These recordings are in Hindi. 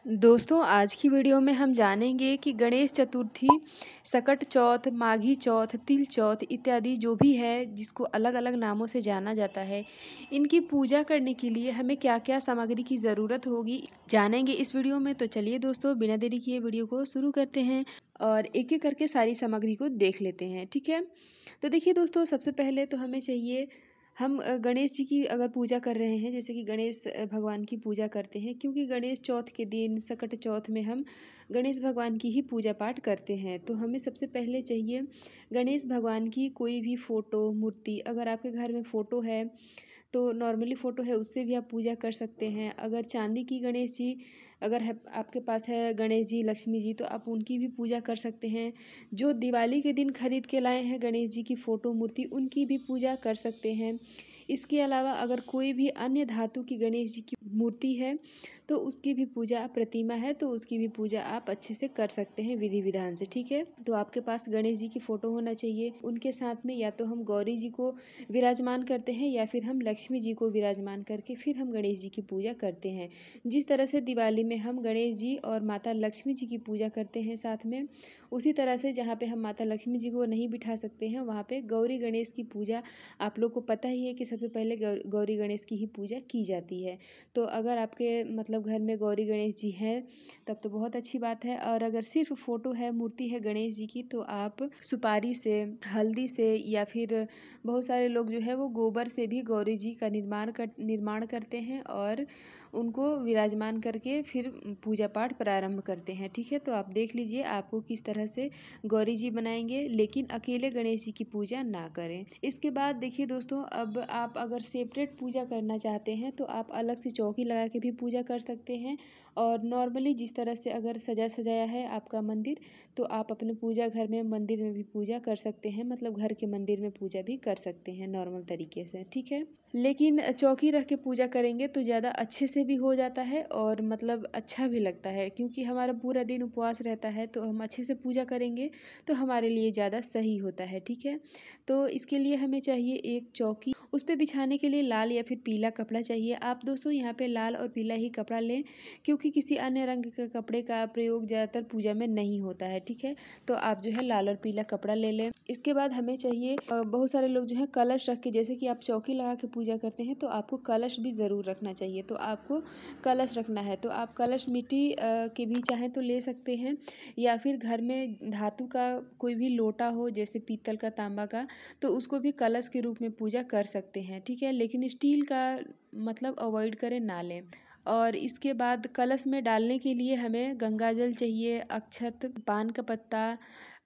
दोस्तों आज की वीडियो में हम जानेंगे कि गणेश चतुर्थी, सकट चौथ, माघी चौथ, तिल चौथ इत्यादि जो भी है जिसको अलग अलग नामों से जाना जाता है, इनकी पूजा करने के लिए हमें क्या क्या सामग्री की ज़रूरत होगी जानेंगे इस वीडियो में। तो चलिए दोस्तों बिना देरी किए वीडियो को शुरू करते हैं और एक एक करके सारी सामग्री को देख लेते हैं। ठीक है, तो देखिए दोस्तों, सबसे पहले तो हमें चाहिए, हम गणेश जी की अगर पूजा कर रहे हैं, जैसे कि गणेश भगवान की पूजा करते हैं, क्योंकि गणेश चौथ के दिन सकट चौथ में हम गणेश भगवान की ही पूजा पाठ करते हैं, तो हमें सबसे पहले चाहिए गणेश भगवान की कोई भी फ़ोटो, मूर्ति। अगर आपके घर में फ़ोटो है तो नॉर्मली फ़ोटो है उससे भी आप पूजा कर सकते हैं। अगर चांदी की गणेश जी अगर है आपके पास है, गणेश जी, लक्ष्मी जी, तो आप उनकी भी पूजा कर सकते हैं। जो दिवाली के दिन खरीद के लाए हैं गणेश जी की फ़ोटो, मूर्ति, उनकी भी पूजा कर सकते हैं। इसके अलावा अगर कोई भी अन्य धातु की गणेश जी की मूर्ति है तो उसकी भी पूजा, प्रतिमा है तो उसकी भी पूजा आप अच्छे से कर सकते हैं विधि विधान से। ठीक है, तो आपके पास गणेश जी की फ़ोटो होना चाहिए। उनके साथ में या तो हम गौरी जी को विराजमान करते हैं या फिर हम लक्ष्मी जी को विराजमान करके फिर हम गणेश जी की पूजा करते हैं। जिस तरह से दिवाली में हम गणेश जी और माता लक्ष्मी जी की पूजा करते हैं साथ में, उसी तरह से जहाँ पे हम माता लक्ष्मी जी को नहीं बिठा सकते हैं वहाँ पे गौरी गणेश की पूजा, आप लोग को पता ही है कि सबसे पहले गौरी गणेश की ही पूजा की जाती है। तो अगर आपके मतलब घर में गौरी गणेश जी हैं तब तो बहुत अच्छी बात है, और अगर सिर्फ फ़ोटो है, मूर्ति है गणेश जी की, तो आप सुपारी से, हल्दी से, या फिर बहुत सारे लोग जो है वो गोबर से भी गौरी जी का निर्माण करते हैं और उनको विराजमान करके फिर पूजा पाठ प्रारंभ करते हैं। ठीक है, तो आप देख लीजिए आपको किस तरह से गौरी जी बनाएंगे, लेकिन अकेले गणेश जी की पूजा ना करें। इसके बाद देखिए दोस्तों, अब आप अगर सेपरेट पूजा करना चाहते हैं तो आप अलग से चौकी लगा के भी पूजा कर सकते हैं, और नॉर्मली जिस तरह से अगर सजाया है आपका मंदिर, तो आप अपने पूजा घर में, मंदिर में भी पूजा कर सकते हैं, मतलब घर के मंदिर में पूजा भी कर सकते हैं नॉर्मल तरीके से। ठीक है, लेकिन चौकी रख के पूजा करेंगे तो ज़्यादा अच्छे से भी हो जाता है और मतलब अच्छा भी लगता है, क्योंकि हमारा पूरा दिन उपवास रहता है, तो हम अच्छे से पूजा करेंगे तो हमारे लिए ज़्यादा सही होता है। ठीक है, तो इसके लिए हमें चाहिए एक चौकी, उस पर बिछाने के लिए लाल या फिर पीला कपड़ा चाहिए। आप दोस्तों यहाँ पे लाल और पीला ही कपड़ा लें, क्योंकि किसी अन्य रंग के कपड़े का प्रयोग ज़्यादातर पूजा में नहीं होता है। ठीक है, तो आप जो है लाल और पीला कपड़ा ले लें। इसके बाद हमें चाहिए, बहुत सारे लोग जो है कलश रख के, जैसे कि आप चौकी लगा के पूजा करते हैं तो आपको कलश भी ज़रूर रखना चाहिए, तो आपको कलश रखना है तो आप कलश मिट्टी के भी चाहें तो ले सकते हैं, या फिर घर में धातु का कोई भी लोटा हो, जैसे पीतल का, तांबा का, तो उसको भी कलश के रूप में पूजा कर सकते हैं। ठीक है, लेकिन स्टील का मतलब अवॉइड करें, ना लें। और इसके बाद कलश में डालने के लिए हमें गंगा जल चाहिए, अक्षत, पान का पत्ता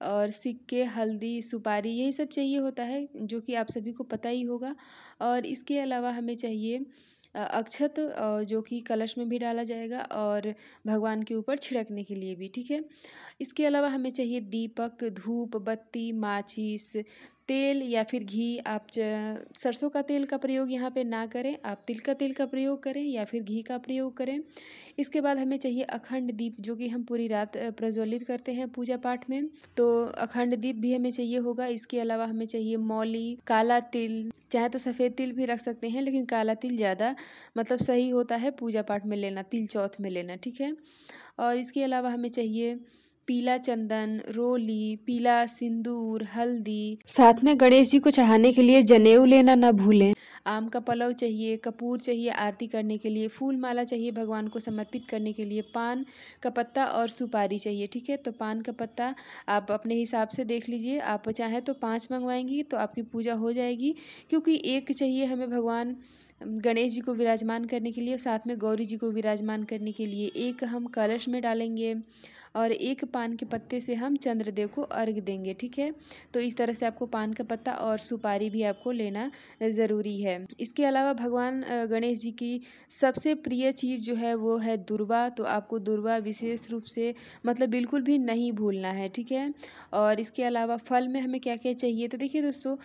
और सिक्के, हल्दी, सुपारी, यही सब चाहिए होता है, जो कि आप सभी को पता ही होगा। और इसके अलावा हमें चाहिए अक्षत, जो कि कलश में भी डाला जाएगा और भगवान के ऊपर छिड़कने के लिए भी। ठीक है, इसके अलावा हमें चाहिए दीपक, धूप, बत्ती, माचिस, तेल या फिर घी। आप सरसों का तेल का प्रयोग यहाँ पे ना करें, आप तिल का तेल का प्रयोग करें या फिर घी का प्रयोग करें। इसके बाद हमें चाहिए अखंड दीप, जो कि हम पूरी रात प्रज्वलित करते हैं पूजा पाठ में, तो अखंड दीप भी हमें चाहिए होगा। इसके अलावा हमें चाहिए मौली, काला तिल, चाहे तो सफ़ेद तिल भी रख सकते हैं, लेकिन काला तिल ज़्यादा मतलब सही होता है पूजा पाठ में लेना, तिल चौथ में लेना। ठीक है, और इसके अलावा हमें चाहिए पीला चंदन, रोली, पीला सिंदूर, हल्दी, साथ में गणेश जी को चढ़ाने के लिए जनेऊ लेना ना भूलें। आम का पलव चाहिए, कपूर चाहिए आरती करने के लिए, फूल माला चाहिए भगवान को समर्पित करने के लिए, पान का पत्ता और सुपारी चाहिए। ठीक है, तो पान का पत्ता आप अपने हिसाब से देख लीजिए, आप चाहें तो 5 मंगवाएंगी तो आपकी पूजा हो जाएगी, क्योंकि एक चाहिए हमें भगवान गणेश जी को विराजमान करने के लिए, साथ में गौरी जी को विराजमान करने के लिए एक हम कलश में डालेंगे और एक पान के पत्ते से हम चंद्रदेव को अर्घ देंगे। ठीक है, तो इस तरह से आपको पान का पत्ता और सुपारी भी आपको लेना ज़रूरी है। इसके अलावा भगवान गणेश जी की सबसे प्रिय चीज़ जो है वो है दुर्वा, तो आपको दुर्वा विशेष रूप से मतलब बिल्कुल भी नहीं भूलना है। ठीक है, और इसके अलावा फल में हमें क्या क्या चाहिए, तो देखिए दोस्तों,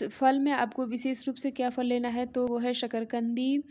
फल में आपको विशेष रूप से क्या फल लेना है, तो वो है शकरकंदी,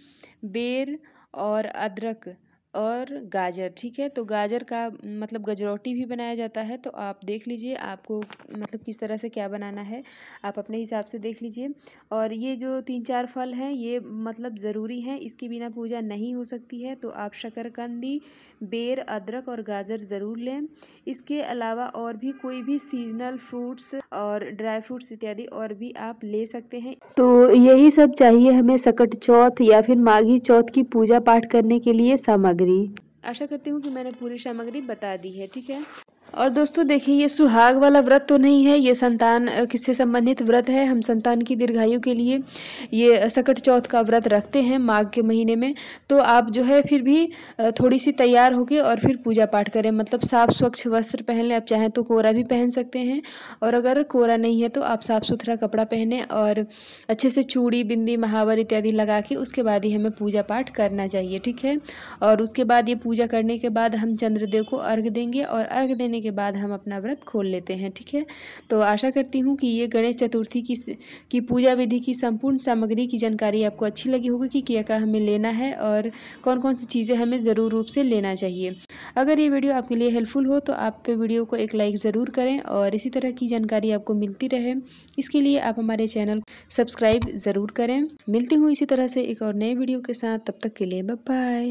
बेर और अदरक। और गाजर, ठीक है। तो गाजर का मतलब गजरौटी भी बनाया जाता है, तो आप देख लीजिए आपको मतलब किस तरह से क्या बनाना है, आप अपने हिसाब से देख लीजिए। और ये जो 3-4 फल हैं ये मतलब ज़रूरी हैं, इसके बिना पूजा नहीं हो सकती है। तो आप शकरकंदी, बेर, अदरक और गाजर ज़रूर लें। इसके अलावा और भी कोई भी सीजनल फ्रूट्स और ड्राई फ्रूट्स इत्यादि और भी आप ले सकते हैं। तो यही सब चाहिए हमें सकट चौथ या फिर माघी चौथ की पूजा पाठ करने के लिए सामग्री। आशा करती हूँ कि मैंने पूरी सामग्री बता दी है, ठीक है। और दोस्तों देखिए, ये सुहाग वाला व्रत तो नहीं है, ये संतान किससे संबंधित व्रत है। हम संतान की दीर्घायु के लिए ये सकट चौथ का व्रत रखते हैं माघ के महीने में। तो आप जो है फिर भी थोड़ी सी तैयार होके और फिर पूजा पाठ करें, मतलब साफ स्वच्छ वस्त्र पहन लें। आप चाहें तो कोरा भी पहन सकते हैं, और अगर कोरा नहीं है तो आप साफ सुथरा कपड़ा पहने और अच्छे से चूड़ी, बिंदी, महावर इत्यादि लगा के उसके बाद ही हमें पूजा पाठ करना चाहिए, ठीक है। और उसके बाद ये पूजा करने के बाद हम चंद्रदेव को अर्घ देंगे, और अर्घ देने के बाद हम अपना व्रत खोल लेते हैं, ठीक है। तो आशा करती हूँ कि ये गणेश चतुर्थी की पूजा विधि की संपूर्ण सामग्री की जानकारी आपको अच्छी लगी होगी कि क्या क्या हमें लेना है और कौन कौन सी चीज़ें हमें ज़रूर रूप से लेना चाहिए। अगर ये वीडियो आपके लिए हेल्पफुल हो तो आप वीडियो को एक लाइक ज़रूर करें, और इसी तरह की जानकारी आपको मिलती रहे इसके लिए आप हमारे चैनल को सब्सक्राइब ज़रूर करें। मिलती हूँ इसी तरह से एक और नए वीडियो के साथ, तब तक के लिए बाय बाय।